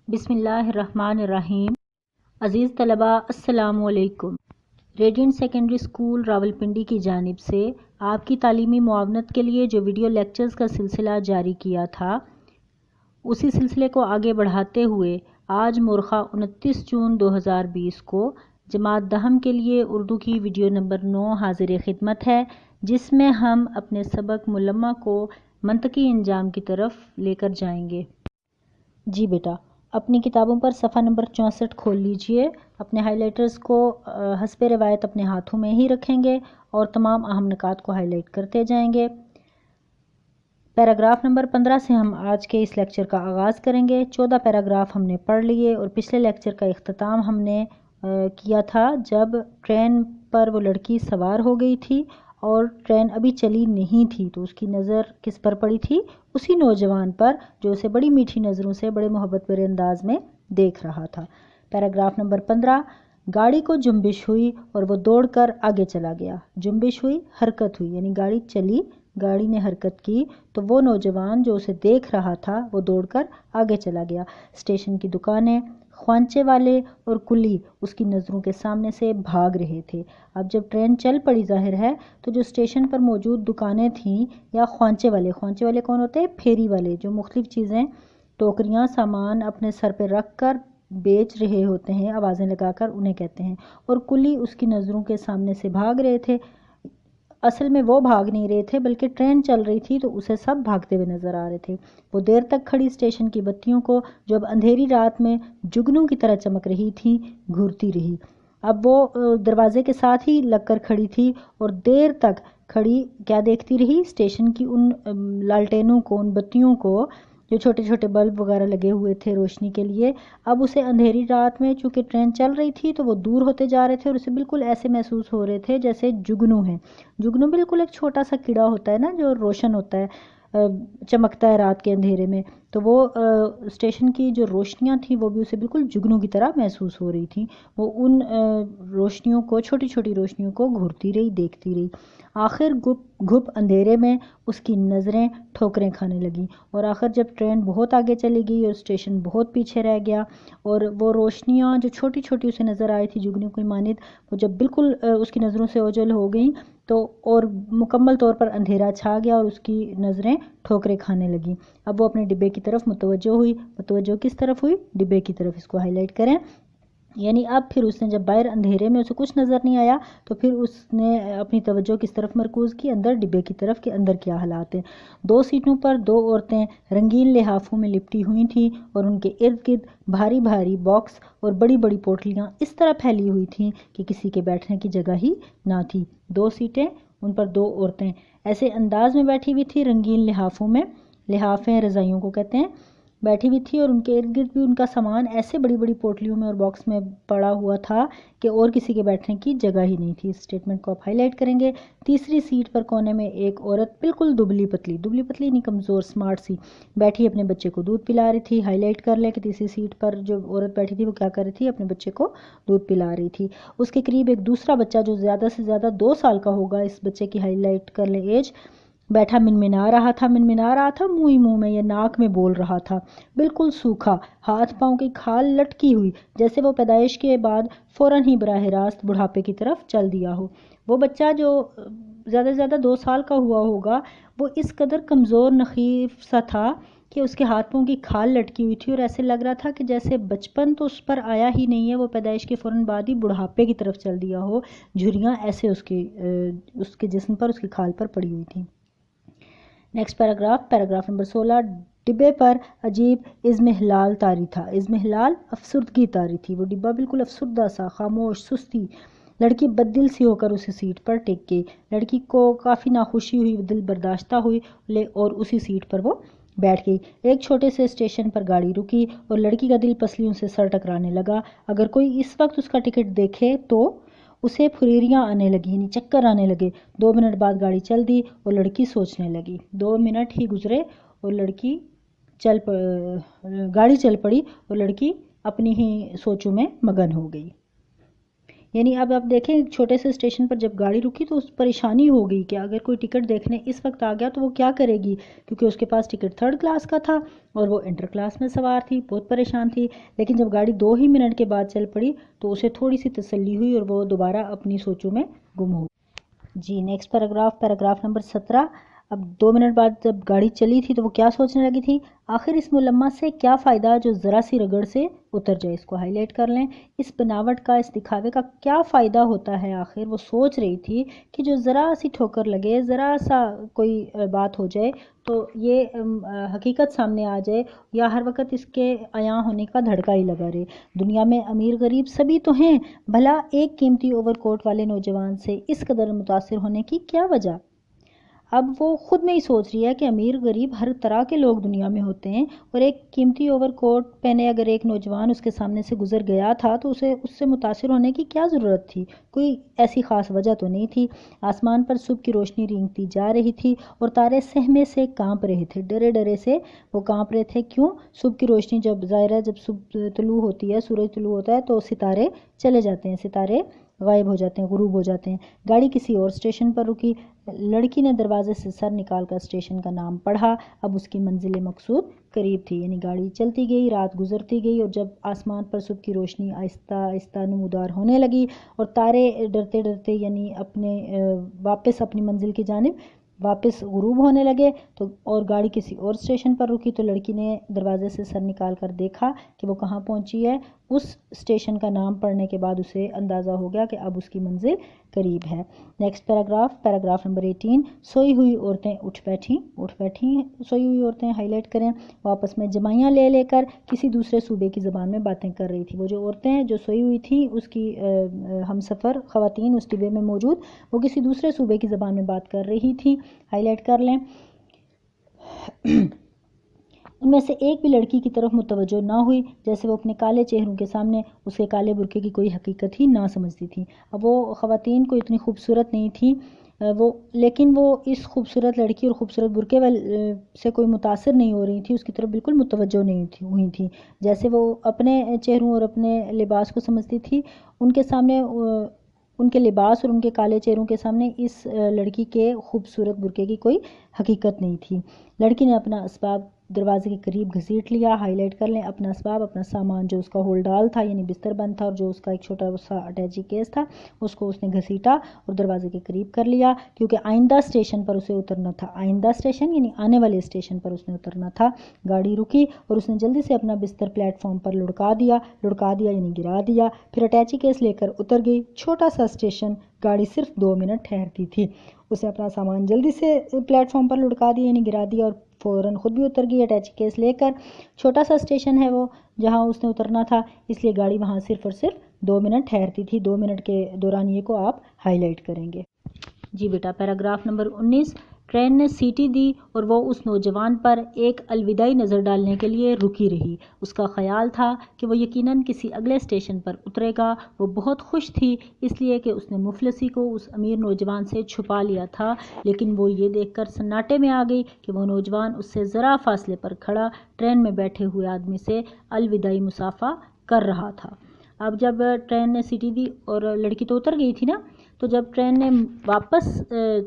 بسم اللہ الرحمن الرحیم۔ عزیز طلباء السلام علیکم۔ ریڈینٹ سیکنڈری اسکول راولپنڈی کی جانب سے آپ کی تعلیمی معاونت کے لیے جو ویڈیو لیکچرز کا سلسلہ جاری کیا تھا، اسی سلسلے کو آگے بڑھاتے ہوئے آج مورخہ 29 جون 2020 کو جماعت دہم کے لیے اردو کی ویڈیو نمبر 9 حاضر خدمت ہے، جس میں ہم اپنے سبق ملمہ کو منطقی انجام کی طرف لے کر جائیں گے۔ جی بیٹا، اپنی کتابوں پر صفحہ نمبر 64 کھول لیجئے۔ اپنے ہائی لائٹرز کو حسب روایت اپنے ہاتھوں میں ہی رکھیں گے اور تمام اہم نکات کو ہائی لائٹ کرتے جائیں گے۔ پیراگراف نمبر 15 سے ہم آج کے اس لیکچر کا آغاز کریں گے۔ 14 پیراگراف ہم نے پڑھ لیے اور پچھلے لیکچر کا اختتام ہم نے کیا تھا جب ٹرین پر وہ لڑکی سوار ہو گئی تھی اور ٹرین ابھی چلی نہیں تھی، تو اس کی نظر کس پر پڑی تھی؟ اسی نوجوان پر جو اسے بڑی میٹھی نظروں سے بڑے محبت بھرے انداز میں دیکھ رہا تھا۔ پیراگراف نمبر 15، گاڑی کو جنبش ہوئی اور وہ دوڑ کر آگے چلا گیا۔ جنبش ہوئی، حرکت ہوئی، یعنی گاڑی چلی، گاڑی نے حرکت کی، تو وہ نوجوان جو اسے دیکھ رہا تھا وہ دوڑ کر آگے چلا گیا۔ اسٹیشن کی دکانیں، خوانچے والے اور کلی اس کی نظروں کے سامنے سے بھاگ رہے تھے۔ اب جب ٹرین چل پڑی ظاہر ہے تو جو اسٹیشن پر موجود دکانیں تھیں یا خوانچے والے کون ہوتے ہیں؟ پھیری والے، جو مختلف چیزیں، ٹوکریاں، سامان اپنے سر پہ رکھ کر بیچ رہے ہوتے ہیں آوازیں لگا کر، انہیں کہتے ہیں۔ اور کلی اس کی نظروں کے سامنے سے بھاگ رہے تھے۔ اصل میں وہ بھاگ نہیں رہے تھے بلکہ ٹرین چل رہی تھی تو اسے سب بھاگتے ہوئے نظر آ رہے تھے۔ وہ دیر تک کھڑی اسٹیشن کی بتیوں کو جو اب اندھیری رات میں جگنوں کی طرح چمک رہی تھی گھورتی رہی۔ اب وہ دروازے کے ساتھ ہی لگ کر کھڑی تھی اور دیر تک کھڑی کیا دیکھتی رہی؟ اسٹیشن کی ان لالٹینوں کو، ان بتیوں کو جو چھوٹے چھوٹے بلب وغیرہ لگے ہوئے تھے روشنی کے لیے۔ اب اسے اندھیری رات میں چونکہ ٹرین چل رہی تھی تو وہ دور ہوتے جا رہے تھے اور اسے بالکل ایسے محسوس ہو رہے تھے جیسے جگنو ہیں۔ جگنو بالکل ایک چھوٹا سا کیڑا ہوتا ہے نا جو روشن ہوتا ہے، چمکتا ہے رات کے اندھیرے میں، تو وہ اسٹیشن کی جو روشنیاں تھیں وہ بھی اسے بالکل جگنوں کی طرح محسوس ہو رہی تھیں۔ وہ ان روشنیوں کو، چھوٹی چھوٹی روشنیوں کو گھورتی رہی، دیکھتی رہی۔ آخر گھپ اندھیرے میں اس کی نظریں ٹھوکریں کھانے لگیں اور آخر جب ٹرین بہت آگے چلی گئی اور اسٹیشن بہت پیچھے رہ گیا اور وہ روشنیاں جو چھوٹی چھوٹی اسے نظر آئی تھی جگنوں کی مانند، وہ جب بالکل اس کی نظروں سے اوجھل ہو گئیں تو اور مکمل طور پر اندھیرا چھا گیا اور اس کی نظریں ٹھوکریں کھانے لگیں۔ اب وہ اپنے ڈبے کی طرف متوجہ ہوئی۔ متوجہ کس طرف ہوئی؟ ڈبے کی طرف۔ اس کو ہائی لائٹ کریں۔ یعنی اب پھر اس نے جب باہر اندھیرے میں اسے کچھ نظر نہیں آیا تو پھر اس نے اپنی توجہ کس طرف مرکوز کی؟ اندر ڈبے کی طرف، کہ اندر کیا حالات ہیں۔ 2 سیٹوں پر 2 عورتیں رنگین لحافوں میں لپٹی ہوئی تھیں اور ان کے ارد گرد بھاری بھاری باکس اور بڑی بڑی پوٹلیاں اس طرح پھیلی ہوئی تھیں کہ کسی کے بیٹھنے کی جگہ ہی نہ تھی۔ 2 سیٹیں، ان پر 2 عورتیں ایسے انداز میں بیٹھی ہوئی تھی، رنگین لحافوں میں، لحافیں رضائیوں کو کہتے ہیں، بیٹھی ہوئی تھی اور ان کے ارد گرد بھی ان کا سامان ایسے بڑی بڑی پوٹلیوں میں اور باکس میں پڑا ہوا تھا کہ اور کسی کے بیٹھنے کی جگہ ہی نہیں تھی۔ اس سٹیٹمنٹ کو آپ ہائی لائٹ کریں گے۔ تیسری سیٹ پر کونے میں ایک عورت بالکل دبلی پتلی نہیں، کمزور، سمارٹ سی بیٹھی اپنے بچے کو دودھ پلا رہی تھی۔ ہائی لائٹ کر لیں کہ تیسری سیٹ پر جو عورت بیٹھی تھی وہ کیا کر رہی تھی؟ اپنے بچے کو دودھ پلا رہی تھی۔ اس کے قریب ایک دوسرا بچہ جو زیادہ سے زیادہ 2 سال کا ہوگا، اس بچے کی ہائی لائٹ کر لیں ایج، بیٹھا منمنا رہا تھا منہ ہی منہ میں یا ناک میں بول رہا تھا، بالکل سوکھا، ہاتھ پاؤں کی کھال لٹکی ہوئی، جیسے وہ پیدائش کے بعد فوراً ہی براہ راست بڑھاپے کی طرف چل دیا ہو۔ وہ بچہ جو زیادہ سے زیادہ 2 سال کا ہوا ہوگا وہ اس قدر کمزور نحیف سا تھا کہ اس کے ہاتھ پاؤں کی کھال لٹکی ہوئی تھی اور ایسے لگ رہا تھا کہ جیسے بچپن تو اس پر آیا ہی نہیں ہے، وہ پیدائش کے فوراً بعد ہی بڑھاپے کی طرف چل دیا ہو۔ جھریاں ایسے اس کے جسم پر، اس کی کھال پر پڑی ہوئی تھیں۔ نیکسٹ پیراگراف نمبر 16، ڈبے پر عجیب ازمہلال طاری تھا۔ ازمہلال، افسردگی طاری تھی۔ وہ ڈبہ بالکل افسردہ سا، خاموش، سستی۔ لڑکی بددل سی ہو کر اسے سیٹ پر ٹک گئی۔ لڑکی کو کافی ناخوشی ہوئی، دل برداشتہ ہوئی اور اسی سیٹ پر وہ بیٹھ گئی۔ ایک چھوٹے سے اسٹیشن پر گاڑی رکی اور لڑکی کا دل پسلیوں سے سر ٹکرانے لگا۔ اگر کوئی اس وقت اس کا ٹکٹ دیکھے تو اسے پھریریاں آنے لگی، یعنی چکر آنے لگے۔ 2 منٹ بعد گاڑی چل دی اور لڑکی سوچنے لگی۔ 2 منٹ ہی گزرے اور گاڑی چل پڑی اور لڑکی اپنی ہی سوچوں میں مگن ہو گئی۔ یعنی اب آپ دیکھیں ایک چھوٹے سے اسٹیشن پر جب گاڑی رکی تو اس پریشانی ہو گئی کہ اگر کوئی ٹکٹ دیکھنے اس وقت آ گیا تو وہ کیا کرے گی، کیونکہ اس کے پاس ٹکٹ 3rd کلاس کا تھا اور وہ انٹر کلاس میں سوار تھی، بہت پریشان تھی۔ لیکن جب گاڑی 2 ہی منٹ کے بعد چل پڑی تو اسے تھوڑی سی تسلی ہوئی اور وہ دوبارہ اپنی سوچوں میں گم ہو۔ جی نیکسٹ پیراگراف نمبر 17۔ اب 2 منٹ بعد جب گاڑی چلی تھی تو وہ کیا سوچنے لگی تھی، آخر اس ملمہ سے کیا فائدہ جو ذرا سی رگڑ سے اتر جائے۔ اس کو ہائی لائٹ کر لیں، اس بناوٹ کا، اس دکھاوے کا کیا فائدہ ہوتا ہے۔ آخر وہ سوچ رہی تھی کہ جو ذرا سی ٹھوکر لگے، ذرا سا کوئی بات ہو جائے تو یہ حقیقت سامنے آ جائے یا ہر وقت اس کے عیاں ہونے کا دھڑکا ہی لگا رہے۔ دنیا میں امیر غریب سبھی تو ہیں، بھلا ایک قیمتی اوور کوٹ والے نوجوان سے اس قدر متاثر ہونے کی کیا وجہ۔ اب وہ خود میں ہی سوچ رہی ہے کہ امیر غریب ہر طرح کے لوگ دنیا میں ہوتے ہیں اور ایک قیمتی اوور کوٹ پہنے اگر ایک نوجوان اس کے سامنے سے گزر گیا تھا تو اسے اس سے متاثر ہونے کی کیا ضرورت تھی، کوئی ایسی خاص وجہ تو نہیں تھی۔ آسمان پر صبح کی روشنی رینگتی جا رہی تھی اور تارے سہمے سے کانپ رہے تھے، ڈرے ڈرے سے وہ کانپ رہے تھے۔ کیوں؟ صبح کی روشنی جب ظاہر ہے جب صبح طلوع ہوتی ہے، سورج طلوع ہوتا ہے تو ستارے چلے جاتے ہیں، ستارے غائب ہو جاتے ہیں، غروب ہو جاتے ہیں۔ گاڑی کسی اور اسٹیشن پر رکی، لڑکی نے دروازے سے سر نکال کر اسٹیشن کا نام پڑھا۔ اب اس کی منزل مقصود قریب تھی، یعنی گاڑی چلتی گئی، رات گزرتی گئی اور جب آسمان پر صبح کی روشنی آہستہ آہستہ نمودار ہونے لگی اور تارے ڈرتے ڈرتے یعنی واپس اپنی منزل کی جانب واپس غروب ہونے لگے تو اور گاڑی کسی اور اسٹیشن پر رکی تو لڑکی نے دروازے سے سر نکال کر دیکھا کہ وہ کہاں پہنچی ہے۔ اس اسٹیشن کا نام پڑھنے کے بعد اسے اندازہ ہو گیا کہ اب اس کی منزل قریب ہے۔ Next paragraph number 18۔ سوئی ہوئی عورتیں اٹھ بیٹھیں، سوئی ہوئی عورتیں ہائی لائٹ کریں۔ وہ آپس میں جمائیاں لے لے کر کسی دوسرے صوبے کی زبان میں باتیں کر رہی تھی۔ وہ جو عورتیں جو سوئی ہوئی تھیں اس کی ہم سفر خواتین اس ڈبے میں موجود، وہ کسی دوسرے صوبے کی زبان میں بات کر رہی تھیں، ہائی لائٹ کر لیں۔ ان میں سے ایک بھی لڑکی کی طرف متوجہ نہ ہوئی، جیسے وہ اپنے کالے چہروں کے سامنے اس کے کالے برقعے کی کوئی حقیقت ہی نہ سمجھتی تھی۔ اب وہ خواتین کو اتنی خوبصورت نہیں تھی لیکن وہ اس خوبصورت لڑکی اور خوبصورت برقعے سے کوئی متاثر نہیں ہو رہی تھی، اس کی طرف بالکل متوجہ نہیں ہوئی تھی، جیسے وہ اپنے چہروں اور اپنے لباس کو سمجھتی تھی۔ ان کے سامنے ان کے لباس اور ان کے کالے چہروں کے سامنے اس لڑکی کے خوبصورت برقعے کی کوئی حقیقت نہیں تھی۔ لڑکی نے اپنا اسباب دروازے کے قریب گھسیٹ لیا، ہائی لائٹ کر لیں۔ اپنا اسباب، اپنا سامان جو اس کا ہول ڈال تھا یعنی بستر بند تھا اور جو اس کا ایک چھوٹا سا اٹیچی کیس تھا اس کو اس نے گھسیٹا اور دروازے کے قریب کر لیا، کیونکہ آئندہ اسٹیشن پر اسے اترنا تھا۔ آئندہ اسٹیشن یعنی آنے والے اسٹیشن پر اس نے اترنا تھا۔ گاڑی رکی اور اس نے جلدی سے اپنا بستر پلیٹ فارم پر لڑکا دیا یعنی گرا دیا، پھر اٹیچی کیس لے کر اتر گئی۔ چھوٹا سا اسٹیشن، گاڑی صرف 2 منٹ ٹھہرتی تھی۔ اسے اپنا سامان جلدی سے پلیٹ فارم پر لڑکا دیا یعنی گرا دیا اور فوراً خود بھی اتر گئی اٹیچی کیس لے کر۔ چھوٹا سا اسٹیشن ہے وہ جہاں اس نے اترنا تھا، اس لیے گاڑی وہاں صرف اور صرف 2 منٹ ٹھہرتی تھی۔ 2 منٹ کے دوران یہ کو آپ ہائی لائٹ کریں گے۔ جی بیٹا پیراگراف نمبر 19۔ ٹرین نے سیٹی دی اور وہ اس نوجوان پر ایک الوداعی نظر ڈالنے کے لیے رکی رہی۔ اس کا خیال تھا کہ وہ یقیناً کسی اگلے اسٹیشن پر اترے گا۔ وہ بہت خوش تھی اس لیے کہ اس نے مفلسی کو اس امیر نوجوان سے چھپا لیا تھا، لیکن وہ یہ دیکھ کر سناٹے میں آ گئی کہ وہ نوجوان اس سے ذرا فاصلے پر کھڑا ٹرین میں بیٹھے ہوئے آدمی سے الوداعی مصافحہ کر رہا تھا۔ اب جب ٹرین نے سیٹی دی اور لڑکی تو اتر گئی تھی نا، تو جب ٹرین نے واپس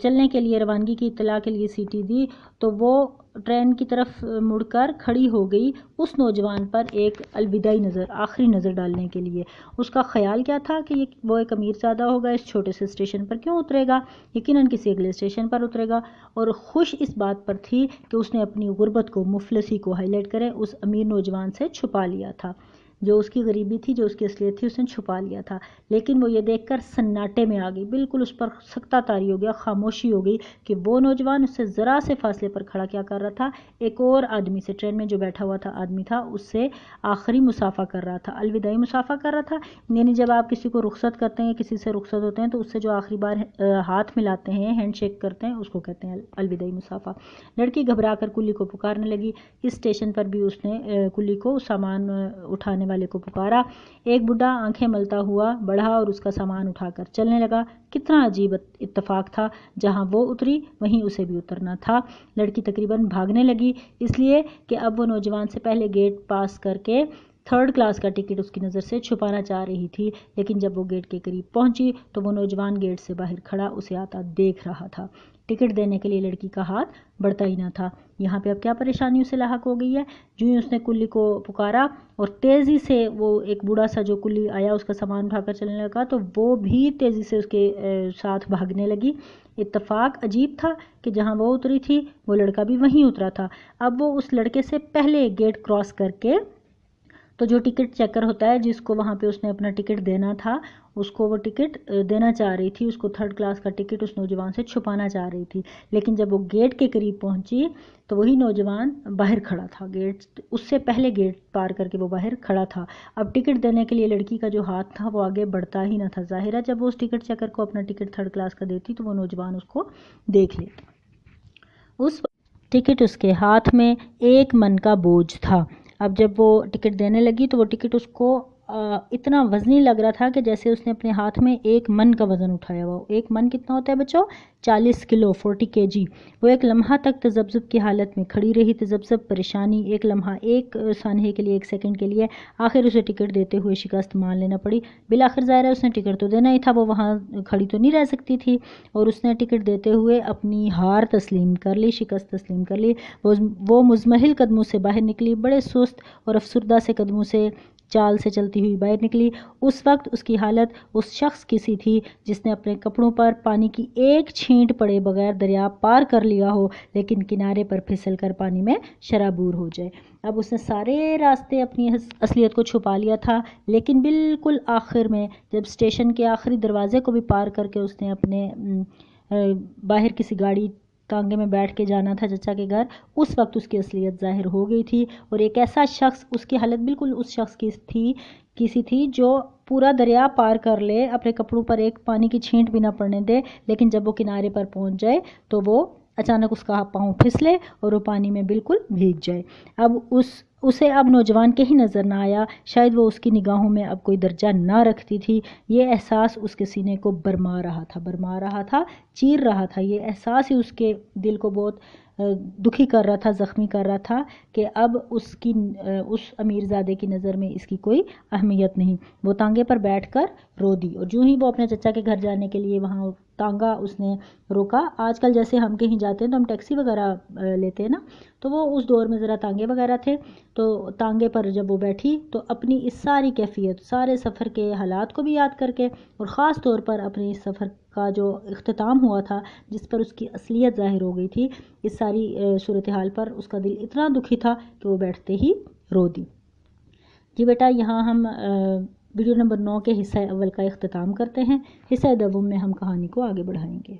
چلنے کے لیے روانگی کی اطلاع کے لیے سیٹی دی تو وہ ٹرین کی طرف مڑ کر کھڑی ہو گئی اس نوجوان پر ایک الوداعی نظر، آخری نظر ڈالنے کے لیے۔ اس کا خیال کیا تھا کہ وہ ایک امیر زادہ ہوگا، اس چھوٹے سے اسٹیشن پر کیوں اترے گا، یقیناً کسی اگلے اسٹیشن پر اترے گا، اور خوش اس بات پر تھی کہ اس نے اپنی غربت کو، مفلسی کو ہائی لائٹ کریں، اس امیر نوجوان سے چھپا لیا تھا۔ جو اس کی غریبی تھی، جو اس کی اصلیت تھی، اس نے چھپا لیا تھا۔ لیکن وہ یہ دیکھ کر سناٹے میں آ گئی، بالکل اس پر سکتہ طاری ہو گیا، خاموشی ہو گئی کہ وہ نوجوان اس سے ذرا سے فاصلے پر کھڑا کیا کر رہا تھا، ایک اور آدمی سے، ٹرین میں جو بیٹھا ہوا تھا آدمی تھا، اس سے آخری مصافحہ کر رہا تھا، الوداعی مصافحہ کر رہا تھا۔ یعنی جب آپ کسی کو رخصت کرتے ہیں، کسی سے رخصت ہوتے ہیں تو اس سے جو آخری بار ہاتھ ملاتے ہیں، ہینڈ شیک کرتے ہیں، اس کو کہتے ہیں الوداعی مصافحہ۔ لڑکی گھبرا کر کلی کو پکارنے لگی۔ اس اسٹیشن پر بھی اس نے کلی کو، سامان اٹھانے والے کو پکارا۔ ایک بڈھا آنکھیں ملتا ہوا بڑھا اور اس کا سامان اٹھا کر چلنے لگا۔ کتنا عجیب اتفاق تھا، جہاں وہ اتری وہیں اسے بھی اترنا تھا۔ لڑکی تقریباً بھاگنے لگی، اس لیے کہ اب وہ نوجوان سے پہلے گیٹ پاس کر کے 3rd کلاس کا ٹکٹ اس کی نظر سے چھپانا چاہ رہی تھی، لیکن جب وہ گیٹ کے قریب پہنچی تو وہ نوجوان گیٹ سے باہر کھڑا اسے آتا دیکھ رہا تھا۔ ٹکٹ دینے کے لیے لڑکی کا ہاتھ بڑھتا ہی نہ تھا۔ یہاں پہ اب کیا پریشانی اسے لاحق ہو گئی ہے؟ جو ہی اس نے کلی کو پکارا اور تیزی سے وہ ایک بوڑھا سا جو کلی آیا اس کا سامان اٹھا کر چلنے لگا تو وہ بھی تیزی سے اس کے ساتھ بھاگنے لگی۔ اتفاق عجیب تھا کہ جہاں وہ اتری تھی وہ لڑکا بھی وہیں اترا تھا۔ اب وہ اس لڑکے سے پہلے گیٹ کراس کر کے تو جو ٹکٹ چیکر ہوتا ہے جس کو وہاں پہ اس نے اپنا ٹکٹ دینا تھا اس کو وہ ٹکٹ دینا چاہ رہی تھی، اس کو 3rd کلاس کا ٹکٹ اس نوجوان سے چھپانا چاہ رہی تھی، لیکن جب وہ گیٹ کے قریب پہنچی تو وہی نوجوان باہر کھڑا تھا، گیٹ اس سے پہلے گیٹ پار کر کے وہ باہر کھڑا تھا۔ اب ٹکٹ دینے کے لیے لڑکی کا جو ہاتھ تھا وہ آگے بڑھتا ہی نہ تھا۔ ظاہر ہے جب وہ اس ٹکٹ چیکر کو اپنا ٹکٹ 3rd کلاس کا دیتی تو وہ نوجوان اس کو دیکھ لیتا۔ اس ٹکٹ اس کے ہاتھ میں 1 من کا بوجھ تھا۔ اب جب وہ ٹکٹ دینے لگی تو وہ ٹکٹ اس کو اتنا وزنی لگ رہا تھا کہ جیسے اس نے اپنے ہاتھ میں 1 من کا وزن اٹھایا ہوا۔ 1 من کتنا ہوتا ہے بچوں؟ 40 کلو، 40 kg۔ وہ ایک لمحہ تک تذبذب کی حالت میں کھڑی رہی، تذبذب، پریشانی، ایک لمحہ، 1 ثانیے کے لیے، 1 سیکنڈ کے لیے۔ آخر اسے ٹکٹ دیتے ہوئے شکست مان لینا پڑی۔ بالآخر ظاہر ہے اس نے ٹکٹ تو دینا ہی تھا، وہ وہاں کھڑی تو نہیں رہ سکتی تھی، اور اس نے ٹکٹ دیتے ہوئے اپنی ہار تسلیم کر لی، شکست تسلیم کر لی۔ وہ مزمحل قدموں سے باہر نکلی، بڑے سست اور افسردہ سے قدموں سے چال سے چلتی ہوئی باہر نکلی۔ اس وقت اس کی حالت اس شخص کی سی تھی جس نے اپنے کپڑوں پر پانی کی 1 چھینٹ پڑے بغیر دریا پار کر لیا ہو، لیکن کنارے پر پھسل کر پانی میں شرابور ہو جائے۔ اب اس نے سارے راستے اپنی اصلیت کو چھپا لیا تھا، لیکن بالکل آخر میں جب اسٹیشن کے آخری دروازے کو بھی پار کر کے اس نے اپنے باہر کسی گاڑی تانگے میں بیٹھ کے جانا تھا چچا کے گھر، اس وقت اس کی اصلیت ظاہر ہو گئی تھی، اور ایک ایسا شخص، اس کی حالت بالکل اس شخص کی تھی جو پورا دریا پار کر لے، اپنے کپڑوں پر 1 پانی کی چھینٹ بھی نہ پڑنے دے، لیکن جب وہ کنارے پر پہنچ جائے تو وہ اچانک اس کا پاؤں پھسلے اور وہ پانی میں بالکل بھیگ جائے۔ اب اسے اب نوجوان کہیں نظر نہ آیا، شاید وہ اس کی نگاہوں میں اب کوئی درجہ نہ رکھتی تھی۔ یہ احساس اس کے سینے کو برما رہا تھا، چیر رہا تھا۔ یہ احساس ہی اس کے دل کو بہت دکھی کر رہا تھا، زخمی کر رہا تھا کہ اب اس امیر زادے کی نظر میں اس کی کوئی اہمیت نہیں۔ وہ تانگے پر بیٹھ کر رو دی، اور جو ہی وہ اپنے چچا کے گھر جانے کے لیے وہاں تانگا اس نے روکا، آج کل جیسے ہم کہیں جاتے ہیں تو ہم ٹیکسی وغیرہ لیتے ہیں نا، تو وہ اس دور میں ذرا تانگے وغیرہ تھے، تو تانگے پر جب وہ بیٹھی تو اپنی اس ساری کیفیت، سارے سفر کے حالات کو بھی یاد کر کے، اور خاص طور پر اپنے اس سفر کا جو اختتام ہوا تھا جس پر اس کی اصلیت ظاہر ہو گئی تھی، اس ساری صورتحال پر اس کا دل اتنا دکھی تھا کہ وہ بیٹھتے ہی رو دی۔ جی بیٹا، یہاں ہم ویڈیو نمبر 9 کے حصہ اول کا اختتام کرتے ہیں۔ حصہ دوم میں ہم کہانی کو آگے بڑھائیں گے۔